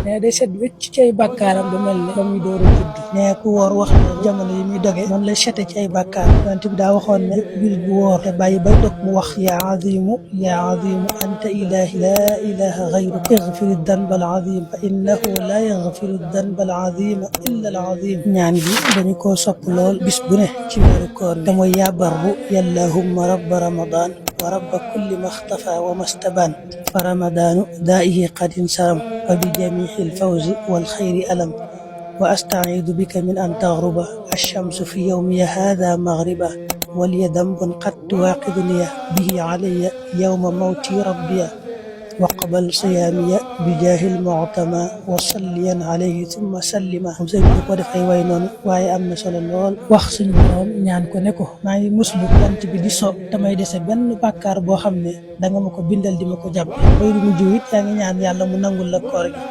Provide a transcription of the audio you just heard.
ne day set wecc ci ay bàkkaaram ba mel ne ba muy door a judd ne ku woor wax ne jamono yi muy doge noonu lay sete ci ay bàkkaar yonent bi daa waxoon ne jullit bu woor te bàyyi bay dog mu wax yaa azimu anta ilahi laa ilaha gayruk igfiri danba al azim fa innahu la yagfiru danba al azima illa al azim. ñaan gi dañu koo sopp lool bis bu ne ci weeru koor te mooy yaa barru yallahumma rabba ramadan wa rabba kulli maxtafa wa mastaban fa ramadanu daa'ihi qad insaram wa bi jamihi alfawzi wal xayri alam wa astaidu bika min an taghruba alchamsu fi yawmiya hada maghriba waliya dambun qad tuwaqiduniya bihi alayya yawma mawti rabbiya waqbal siyaamiya bi jaahil mu'tama wa salliyan alayhi thumma sallima. am sëñ bi ko def ay way noonu waaye am na solo lool wax suñu borom ñaan ko ne ko maa ngi muslu jant bi di so damay dese benn bàkkaar boo xam ne danga ma ko bindal di ma ko jàpp bay du mujj it yaa ngi ñaan yàlla mu nangul la koor gi